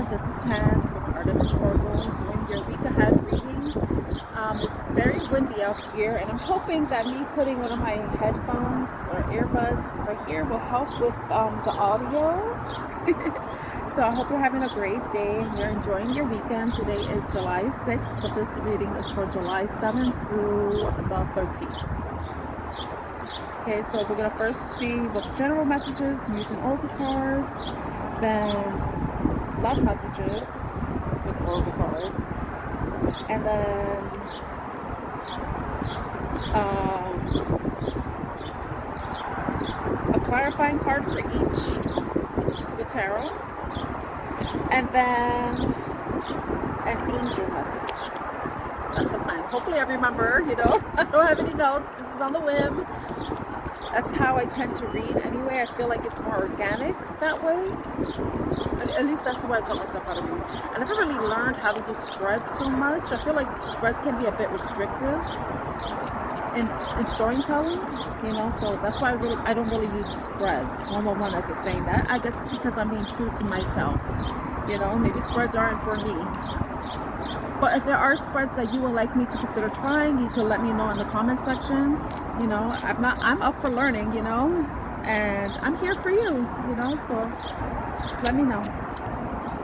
This is Tan from Artemis Oracle doing your week ahead reading. It's very windy out here, and I'm hoping that me putting one of my headphones or earbuds right here will help with the audio. So I hope you're having a great day and you're enjoying your weekend. Today is July 6th, but this reading is for July 7th through the 13th. Okay, so we're going to first see what general messages using oracle cards, then love messages with oracle cards, and then a clarifying card for each with tarot, and then an angel message. So that's the plan. Hopefully I remember, I don't have any notes. This is on the whim. That's how I tend to read anyway. I feel like it's more organic that way. At least that's the way I taught myself how to read. I never really learned how to do spreads so much. I feel like spreads can be a bit restrictive in storytelling, so that's why I don't really use spreads. 111 as a saying that. I guess it's because I'm being true to myself. Maybe spreads aren't for me. But if there are spreads that you would like me to consider trying, you can let me know in the comment section. I'm up for learning, and I'm here for you, so just let me know.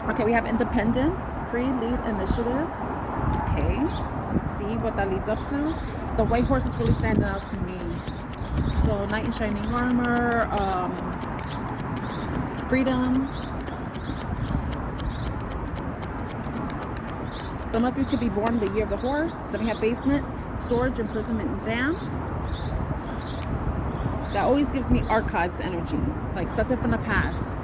Okay, we have independent, free, lead, initiative. Okay, let's see what that leads up to. The white horse is really standing out to me. So knight in shining armor, freedom. Some of you could be born in the year of the horse. Then we have basement, storage, imprisonment, and dam. That always gives me archives energy, like something from the past.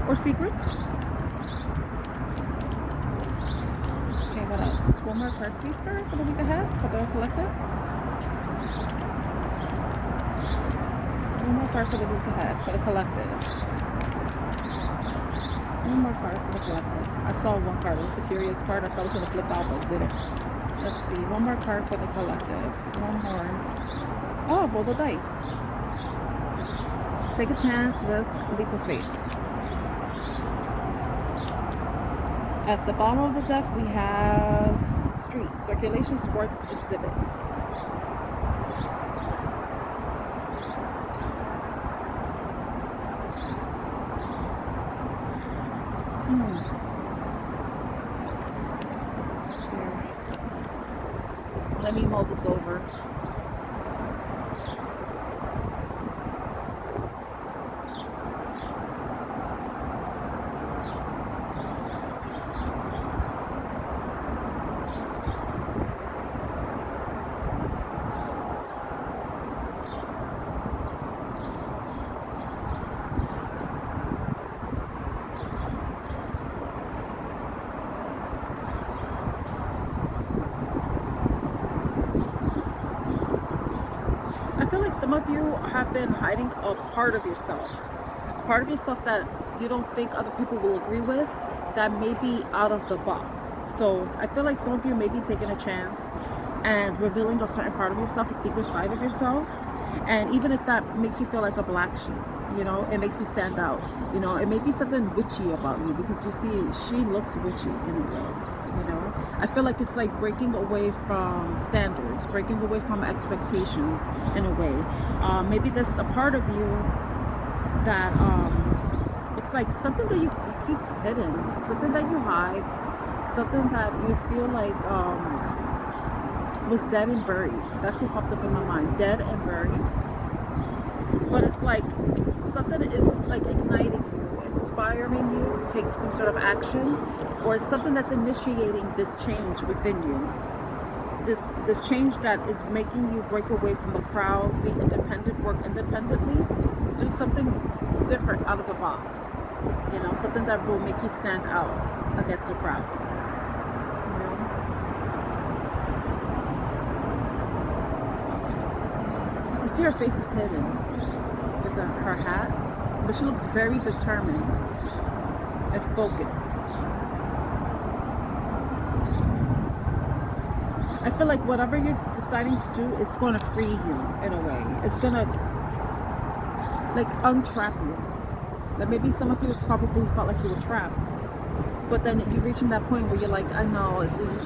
Or secrets. Okay, what else? One more card, please, Spirit, for the week ahead, for the collective. One more card for the week ahead, for the collective. One more card for the collective. I saw one card. It was a curious card. I thought it was going to flip out, but it didn't. Let's see. One more card for the collective. One more. Oh, roll the dice. Take a chance, risk, leap of faith. At the bottom of the deck, we have street, circulation, sports, exhibit. Let me mull this over. I feel like some of you have been hiding a part of yourself that you don't think other people will agree with, that may be out of the box. So I feel like some of you may be taking a chance and revealing a certain part of yourself, a secret side of yourself. And even if that makes you feel like a black sheep, it makes you stand out. It may be something witchy about you, because you see, she looks witchy in a way. I feel like it's like breaking away from standards, breaking away from expectations in a way. Maybe there's a part of you that it's like something that you keep hidden, something that you hide, something that you feel like was dead and buried. That's what popped up in my mind, dead and buried. But it's like something is like igniting you, inspiring you to take some sort of action, or something that's initiating this change within you. This change that is making you break away from the crowd, be independent, work independently, do something different out of the box. Something that will make you stand out against the crowd. You see her face is hidden with her hat, but she looks very determined and focused. I feel like whatever you're deciding to do, it's going to free you in a way. It's going to like untrap you. That maybe some of you probably felt like you were trapped. But then you're reaching that point where you're like, I know,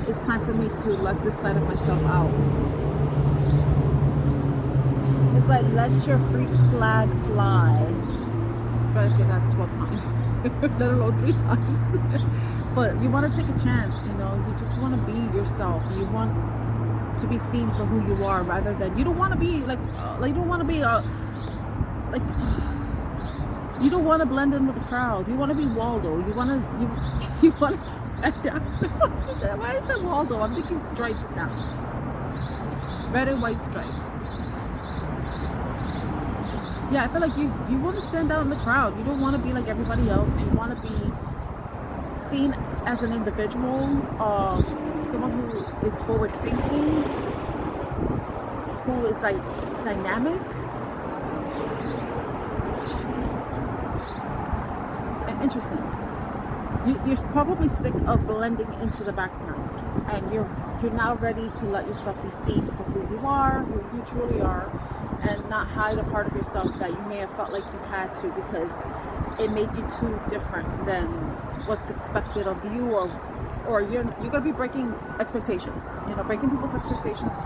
it's time for me to let this side of myself out. It's like, let your freak flag fly. Try to say that 12 times, let alone 3 times. But you want to take a chance, you know, you just want to be yourself. You want to be seen for who you are, rather than, you don't want to be like you don't want to be like, you don't want to blend in with the crowd. You want to be Waldo. You want to you want to stand out. Why I said Waldo? I'm thinking stripes now. Red and white stripes. Yeah, I feel like you want to stand out in the crowd. You don't want to be like everybody else. You want to be seen as an individual, someone who is forward thinking, who is dynamic and interesting. You're probably sick of blending into the background, and you're now ready to let yourself be seen for who you are, who you truly are, and not hide a part of yourself that you may have felt like you had to because it made you too different than what's expected of you, or you're gonna be breaking expectations. You know, breaking people's expectations,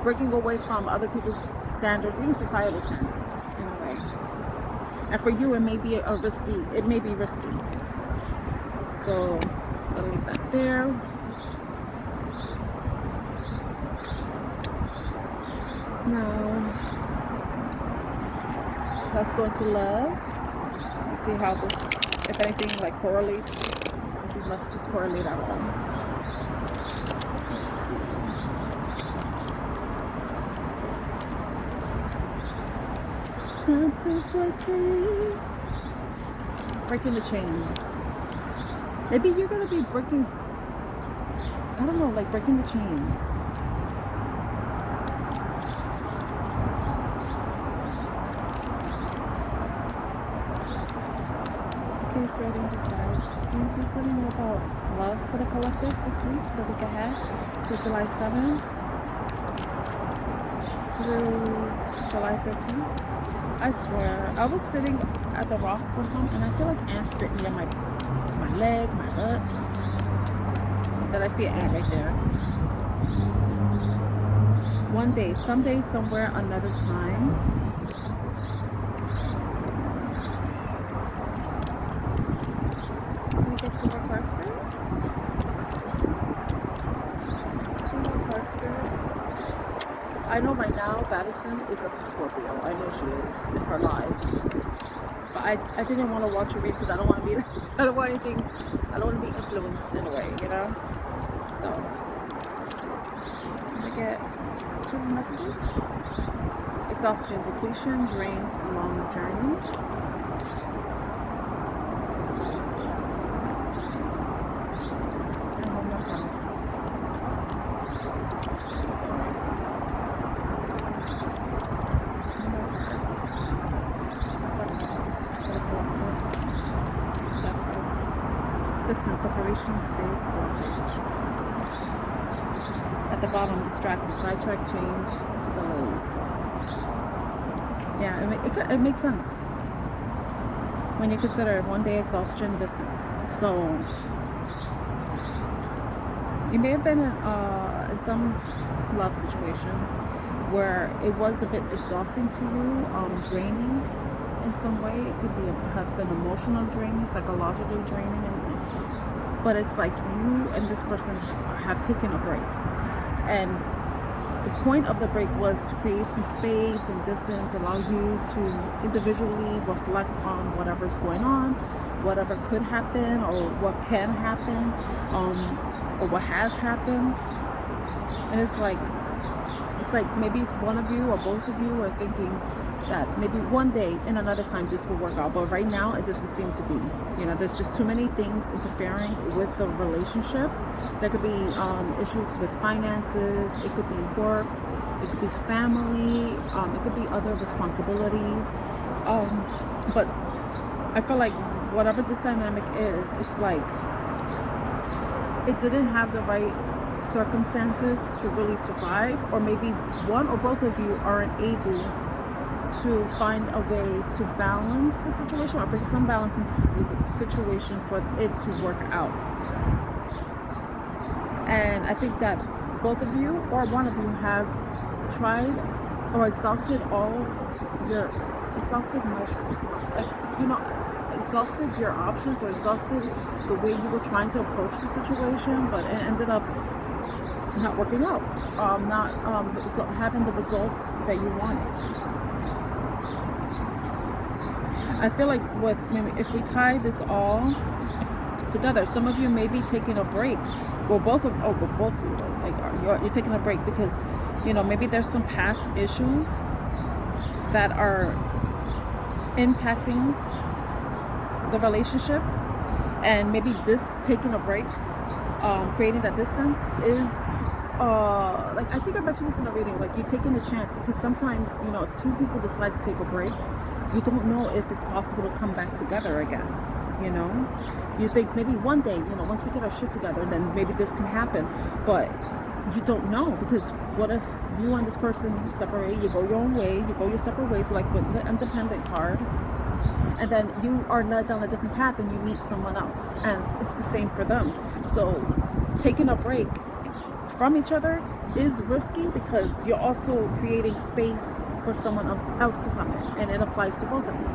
breaking away from other people's standards, even societal standards, in a way. And for you, it may be risky. So I'll leave that there. Now, let's go into love. Let's see how this, if anything, like correlates. If these messages correlate at all. Let's see. It's time to break free. Breaking the chains. Maybe you're gonna be breaking, I don't know, like breaking the chains. Spirit Angels guides, can you please let me know about love for the collective this week, for the week ahead, through July 7th through July 13th? I swear, I was sitting at the rocks one time and I feel like ants bit me on my leg, my butt. Did I see an ant right there? One day, someday, somewhere, another time. Two more cards, Spirit. I know right now Madison is up to Scorpio. I know she is in her life. But I didn't want to watch her read because I don't want to be I don't want to be influenced in a way, you know? So I get 2 messages. Exhaustion, depletion, drained along the journey. Distance, separation, space, blockage. At the bottom, distracted, sidetrack, change, delays. Yeah, it makes sense when you consider one day exhaustion, distance. So you may have been in some love situation where it was a bit exhausting to you, draining in some way. It could have been emotional draining, psychologically draining, but it's like you and this person have taken a break, and the point of the break was to create some space and distance, allow you to individually reflect on whatever's going on, whatever could happen or what can happen, or what has happened. And it's like maybe one of you or both of you are thinking that maybe one day in another time this will work out, but right now it doesn't seem to be. You know, there's just too many things interfering with the relationship. There could be issues with finances, it could be work, it could be family, it could be other responsibilities, but I feel like whatever this dynamic is, it's like it didn't have the right circumstances to really survive, or maybe one or both of you aren't able to find a way to balance the situation or bring some balance into the situation for it to work out. And I think that both of you or one of you have tried or exhausted all your exhausted measures, exhausted your options or exhausted the way you were trying to approach the situation, but it ended up not working out, not having the results that you wanted. I feel like if we tie this all together, some of you may be taking a break. Well, both of you, like you're taking a break because maybe there's some past issues that are impacting the relationship, and maybe this taking a break, creating that distance is like I think I mentioned this in a reading, like you're taking a chance because sometimes if two people decide to take a break, you don't know if it's possible to come back together again. You think maybe one day, once we get our shit together, then maybe this can happen, but you don't know, because what if you and this person separate, you go your own way, you go your separate ways, like with the independent card, and then you are led down a different path and you meet someone else, and it's the same for them. So taking a break from each other is risky because you're also creating space for someone else to come in, and it applies to both of you.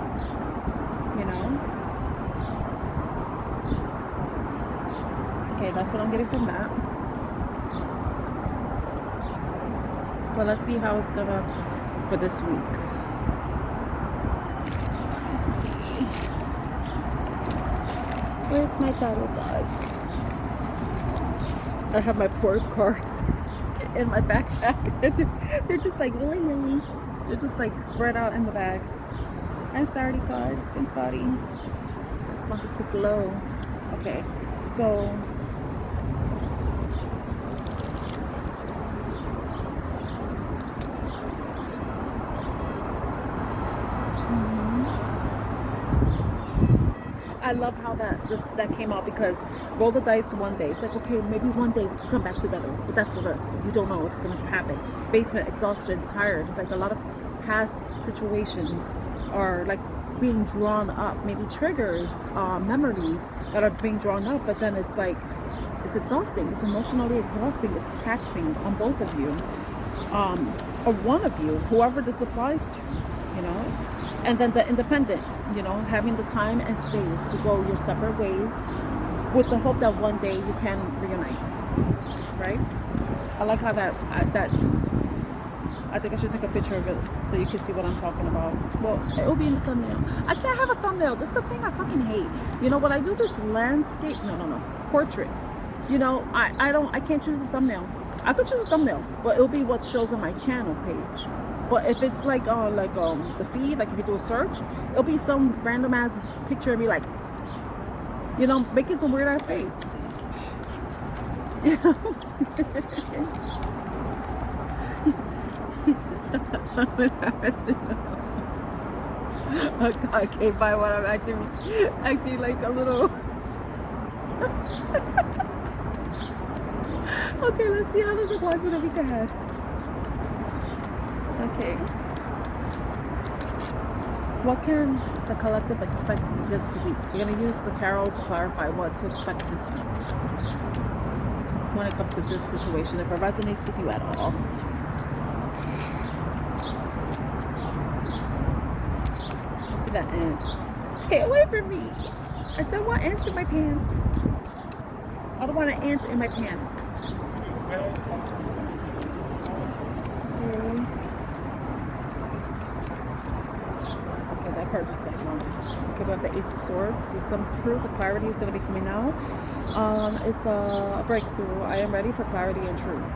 Okay, that's what I'm getting from that. But let's see how it's gonna for this week. Let's see. Where's my battle cards? I have my port cards in my backpack. They're just like willy-nilly. They're just like spread out in the bag. I'm sorry, cards. I'm sorry. I just want this to flow. Okay, so I love how that came out, because roll the dice one day. It's like, okay, maybe one day we can come back together, but that's the risk. You don't know what's going to happen. Basement, exhaustion, tired. Like a lot of past situations are like being drawn up. Maybe triggers, memories that are being drawn up, but then it's like, it's exhausting. It's emotionally exhausting. It's taxing on both of you, or one of you, whoever this applies to, And then the independent, having the time and space to go your separate ways with the hope that one day you can reunite, right? I like how I think I should take a picture of it so you can see what I'm talking about. Well, it'll be in the thumbnail. I can't have a thumbnail. This is the thing I fucking hate. When I do this landscape, portrait, I can't choose a thumbnail. I could choose a thumbnail, but it'll be what shows on my channel page. But if it's like the feed, like if you do a search, it'll be some random ass picture of me, like, making some weird ass face. I can't buy what I'm acting like a little. Okay, let's see how this applies for the week ahead. Okay. What can the collective expect this week? We're going to use the tarot to clarify what to expect this week when it comes to this situation, if it resonates with you at all. I see that ant. Stay away from me. I don't want ants in my pants. I don't want an ant in my pants. That card just like okay, we have the Ace of Swords. So some truth, the clarity is going to be coming out. It's a breakthrough. I am ready for clarity and truth.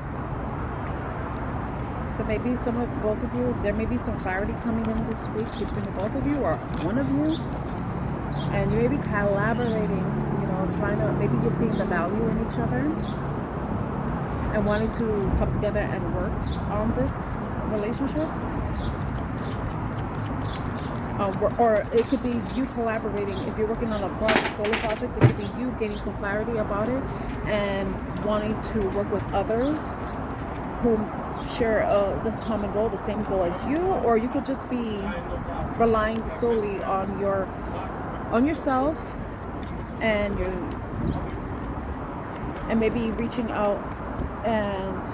So maybe both of you, there may be some clarity coming in this week between the both of you or one of you, and you may be collaborating. Trying to, maybe you're seeing the value in each other and wanting to come together and work on this relationship. Or it could be you collaborating. If you're working on a project, solo project, it could be you getting some clarity about it and wanting to work with others who share the common goal, the same goal as you, or you could just be relying solely on yourself and maybe reaching out and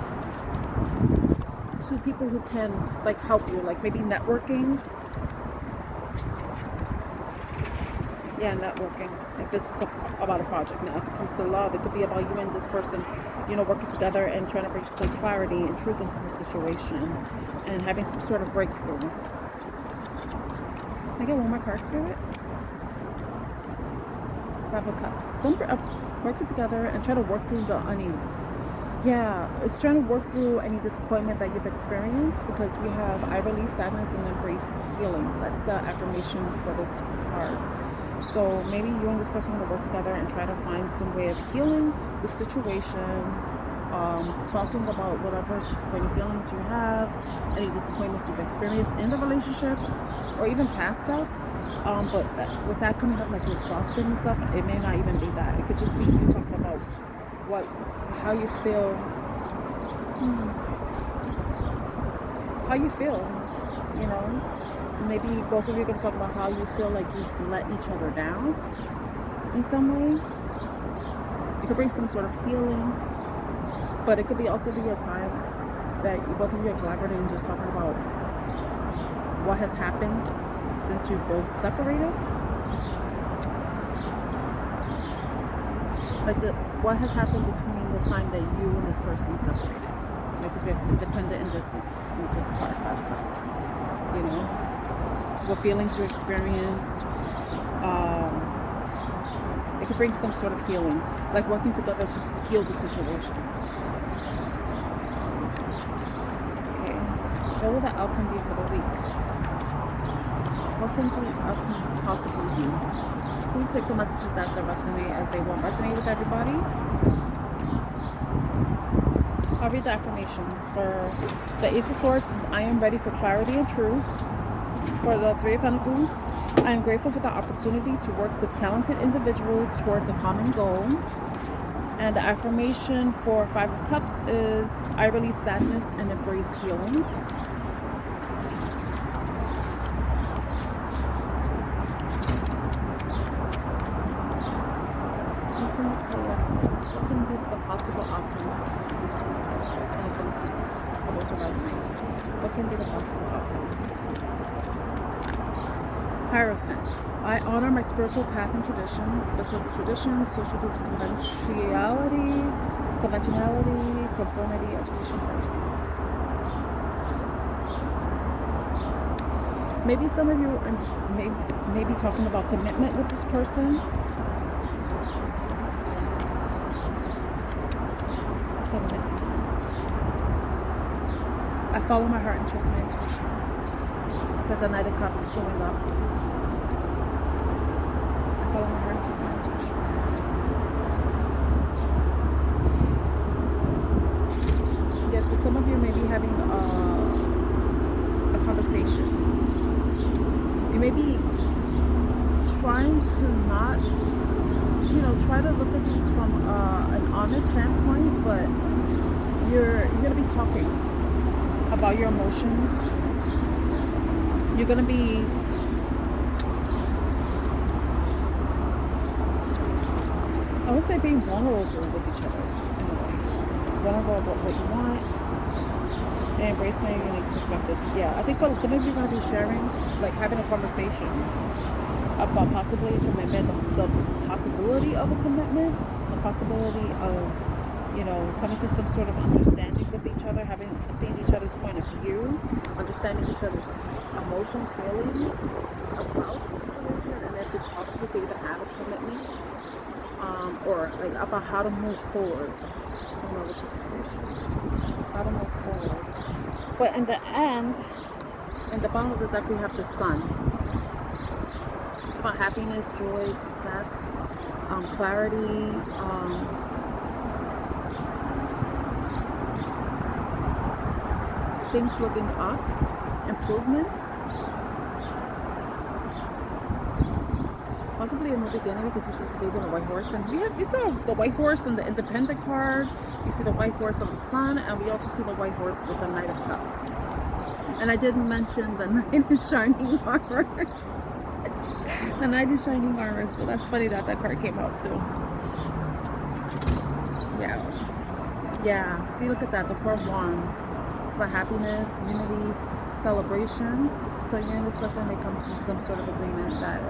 to people who can like help you, like maybe networking. Yeah, networking. If it's about a project. Now, if it comes to love, it could be about you and this person, working together and trying to bring some clarity and truth into the situation and having some sort of breakthrough. Can I get one more card, Spirit? Five of Cups. Working together and try to work through it's trying to work through any disappointment that you've experienced, because we have I release sadness and embrace healing. That's the affirmation for this card. So maybe you and this person are going to work together and try to find some way of healing the situation, talking about whatever disappointing feelings you have, any disappointments you've experienced in the relationship, or even past stuff. But with that coming up, like exhaustion and stuff, it may not even be that. It could just be you talking about how you feel, Maybe both of you are going to talk about how you feel like you've let each other down in some way. It could bring some sort of healing, but it could also be a time that both of you are collaborating and just talking about what has happened since you've both separated. Like what has happened between the time that you and this person separated. Because we have independent and distance with this card, Five of Cups. What feelings you experienced. It could bring some sort of healing, like working together to heal the situation. Okay, what will the outcome be for the week? What can the outcome possibly be? Please take the messages as they resonate, as they won't resonate with everybody. I'll read the affirmations. For the Ace of Swords, I am ready for clarity and truth. For the Three of Pentacles, I am grateful for the opportunity to work with talented individuals towards a common goal. And the affirmation for Five of Cups is, I release sadness and embrace healing. What can be the possible outcome this week when it comes to this? For those who resonate, what can be the possible outcome? Hierophant. I honor my spiritual path and traditions, such as traditions, social groups, conventionality, conformity, education, heritage. Maybe some of you may be talking about commitment with this person. I follow my heart and trust my intuition. So the Knight of Cups showing up. I follow my heart and trust my intuition. Yes, so some of you may be having a conversation. You may be trying to not, try to look at things from an honest standpoint, but you're going to be talking about your emotions. You're going to be I would say being vulnerable with each other in a way. Vulnerable about what you want and embrace my unique perspective. Yeah, I think for some of you are going to be sharing, like having a conversation about possibly a commitment, the possibility of a commitment, the possibility of coming to some sort of understanding with each other, seeing each other's point of view, understanding each other's emotions, feelings about the situation, and if it's possible to even have a commitment, or like about how to move forward, with the situation, how to move forward. But in the end, in the bottom of the deck, we have the Sun. It's about happiness, joy, success, clarity, things looking up, improvements. possibly in the beginning because you see this baby on a white horse, and we saw the white horse in the Independent card. We see the white horse on the Sun, and we also see the white horse with the Knight of Cups. And I didn't mention the Knight in Shining Armor. The Knight in Shining Armor. So that's funny that card came out too. Yeah. See, look at that. The Four of Wands. It's about happiness, unity, celebration. So you and this person may come to some sort of agreement that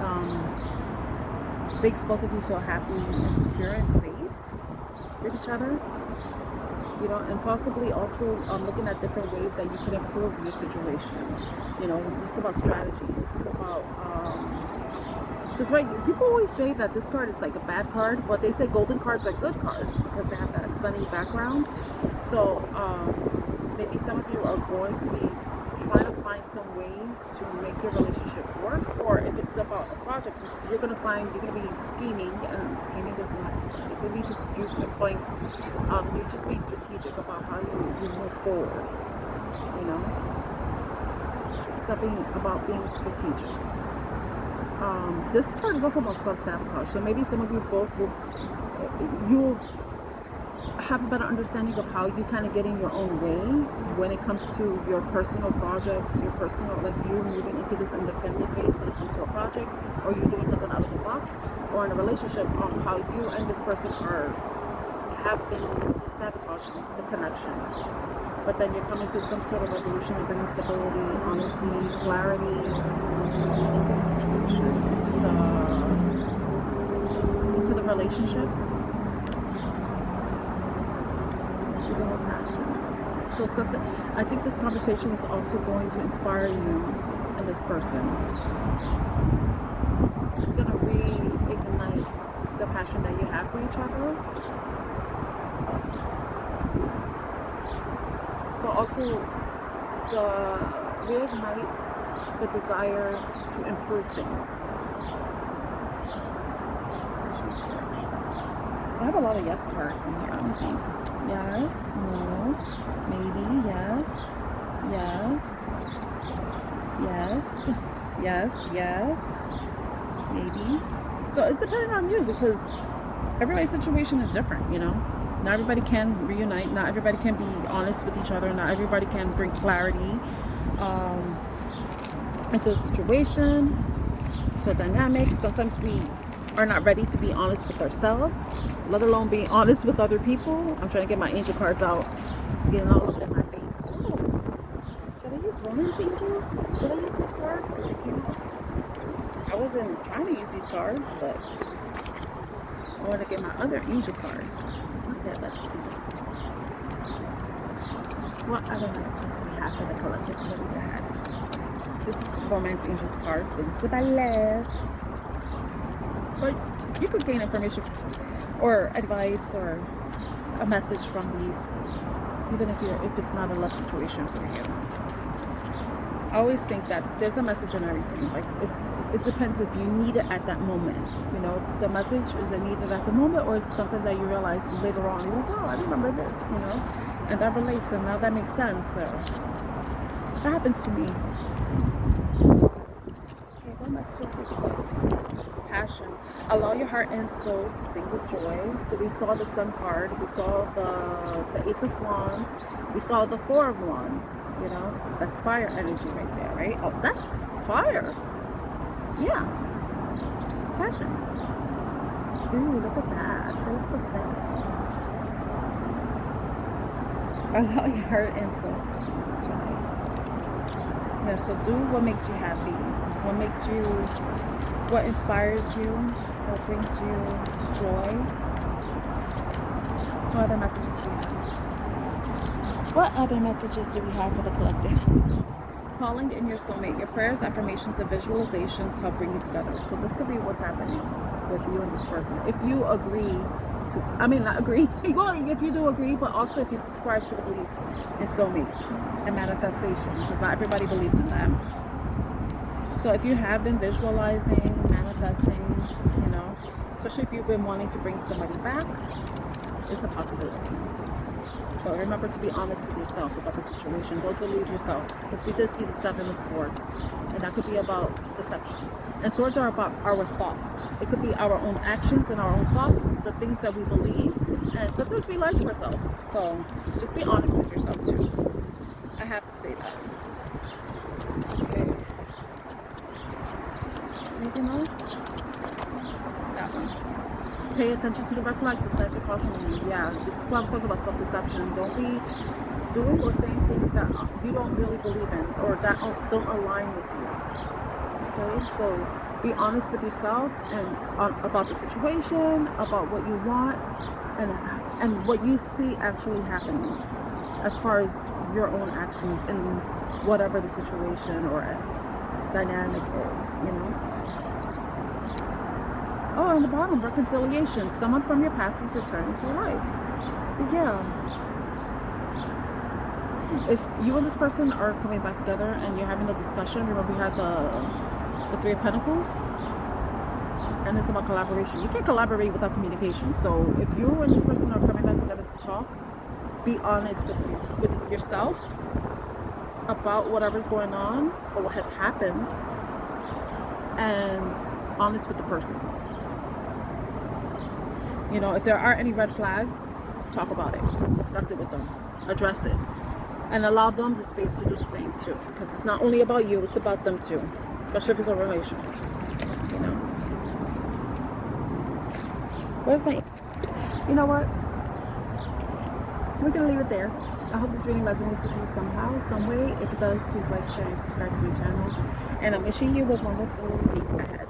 makes both of you feel happy and secure and safe with each other. You know, and possibly also looking at different ways that you can improve your situation. You know, this is about strategy. This is about because right, people always say that this card is like a bad card, but they say golden cards are good cards because they have that sunny background. So maybe some of you are going to be trying to find some ways to make your relationship work, or if it's about a project, you're going to be scheming, and scheming doesn't have to be bad. It could be just you employing, you're just being strategic about how you move forward, you know? It's not about being strategic. This card is also about self-sabotage, so maybe some of you you'll have a better understanding of how you kind of get in your own way when it comes to your personal projects, your personal, like you moving into this independent phase when it comes to a project, or you doing something out of the box, or in a relationship, how you and this person have been sabotaging the connection. But then you're coming to some sort of resolution and bringing stability, honesty, clarity into the situation, into the relationship. So I think this conversation is also going to inspire you and this person. It's going to reignite the passion that you have for each other, but also reignite the desire to improve things. I have a lot of yes cards in here. Let me see. Yes, no, maybe, yes, maybe. So it's dependent on you because everybody's situation is different, you know. Not everybody can reunite. Not everybody can be honest with each other. Not everybody can bring clarity into a situation, to a dynamic. Sometimes we are not ready to be honest with ourselves, let alone being honest with other people. I'm trying to get my angel cards out, getting all up in my face. Oh, should I use romance angels? Should I use these cards? Because they came out. I wasn't trying to use these cards, but I want to get my other angel cards. Okay, let's see. What other messages we have for the collective that we had? This is romance angels cards, so this is about love. But you could gain information or advice or a message from these, even if it's not a love situation for you. I always think that there's a message in everything. Like it depends if you need it at that moment. You know, the message, is it needed at the moment, or is it something that you realize later on? You're like, oh, I remember this, you know, and that relates, and now that makes sense. So that happens to me. Okay, what messages does it give? Passion. Allow your heart and soul to sing with joy. So we saw the Sun card, we saw the Ace of Wands, we saw the Four of Wands. You know, that's fire energy right there, right? Oh, that's fire. Yeah. Passion. Ooh, look at that. It looks so sexy. Allow your heart and soul to sing with joy. Yeah, so do what makes you happy. What inspires you, what brings you joy. What other messages do we have? What other messages do we have for the collective? Calling in your soulmate. Your prayers, affirmations, and visualizations help bring you together. So this could be what's happening with you and this person. If you agree to, not agree, well, if you do agree, but also if you subscribe to the belief in soulmates and manifestation, because not everybody believes in that. So if you have been visualizing, manifesting, you know, especially if you've been wanting to bring somebody back, it's a possibility. But remember to be honest with yourself about the situation. Don't delude yourself, because we did see the Seven of Swords, and that could be about deception. And swords are about our thoughts. It could be our own actions and our own thoughts, the things that we believe, and sometimes we lie to ourselves. So just be honest with yourself too. I have to say that. Okay. Anything else? That one. Pay attention to the red flags, the signs are cautioning you. Yeah, this is why I was talking about self-deception. Don't be doing or saying things that you don't really believe in or that don't align with you. Okay, so be honest with yourself and about the situation, about what you want, and what you see actually happening as far as your own actions in whatever the situation or dynamic is, you know. Oh, on the bottom, reconciliation. Someone from your past is returning to your life. So yeah, if you and this person are coming back together and you're having a discussion, remember we had the Three of Pentacles, and it's about collaboration. You can't collaborate without communication. So if you and this person are coming back together to talk, be honest with yourself about whatever's going on or what has happened, and honest with the person. You know, if there are any red flags, talk about it, discuss it with them, address it, and allow them the space to do the same too, because it's not only about you, it's about them too, especially if it's a relationship, you know. Where's my, you know what, we're gonna leave it there. I hope this reading resonates with you somehow, some way. If it does, please like, share, and subscribe to my channel, and I'm wishing you a wonderful week ahead.